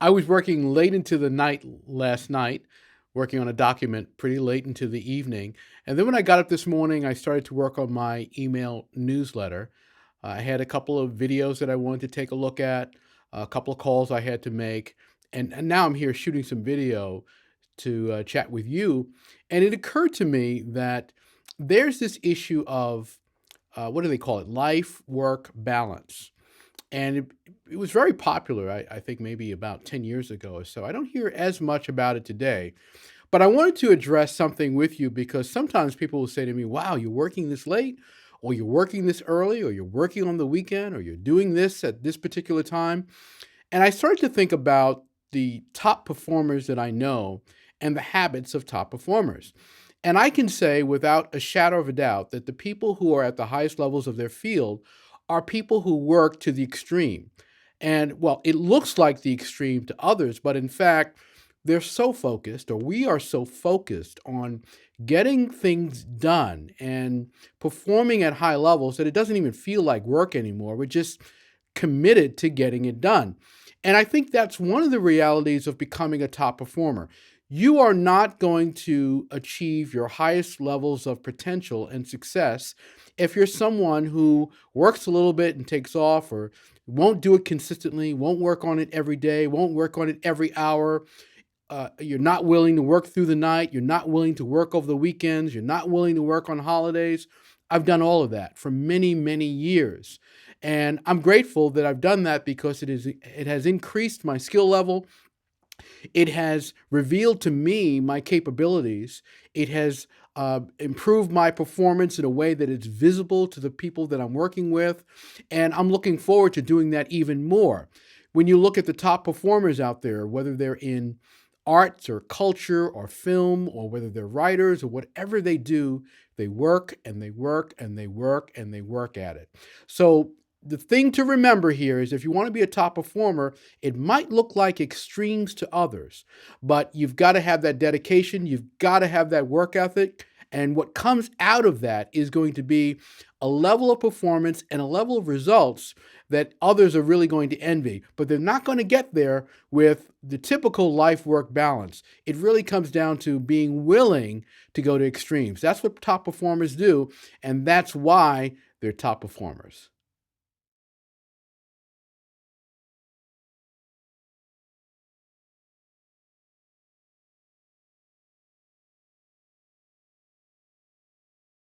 I was working late into the night last night, working on a document pretty late into the evening. And then when I got up this morning, I started to work on my email newsletter. I had a couple of videos that I wanted to take a look at, a couple of calls I had to make. And now I'm here shooting some video to chat with you. And it occurred to me that there's this issue of what do they call it? Life work balance. And it was very popular, I think maybe about 10 years ago or so. I don't hear as much about it today, but I wanted to address something with you because sometimes people will say to me, wow, you're working this late, or you're working this early, or you're working on the weekend, or you're doing this at this particular time. And I started to think about the top performers that I know and the habits of top performers. And I can say without a shadow of a doubt that the people who are at the highest levels of their field are people who work to the extreme. And well, it looks like the extreme to others, but in fact, they're so focused, or we are so focused on getting things done and performing at high levels that it doesn't even feel like work anymore. We're just committed to getting it done. And I think that's one of the realities of becoming a top performer. You are not going to achieve your highest levels of potential and success if you're someone who works a little bit and takes off, or won't do it consistently, won't work on it every day, won't work on it every hour. You're not willing to work through the night. You're not willing to work over the weekends. You're not willing to work on holidays. I've done all of that for many, many years. And I'm grateful that I've done that because it has increased my skill level. It has revealed to me my capabilities. It has improved my performance in a way that it's visible to the people that I'm working with. And I'm looking forward to doing that even more. When you look at the top performers out there, whether they're in arts or culture or film, or whether they're writers or whatever they do, they work and they work and they work and they work at it. So the thing to remember here is if you want to be a top performer, it might look like extremes to others, but you've got to have that dedication. You've got to have that work ethic. And what comes out of that is going to be a level of performance and a level of results that others are really going to envy. But they're not going to get there with the typical life work balance. It really comes down to being willing to go to extremes. That's what top performers do. And that's why they're top performers.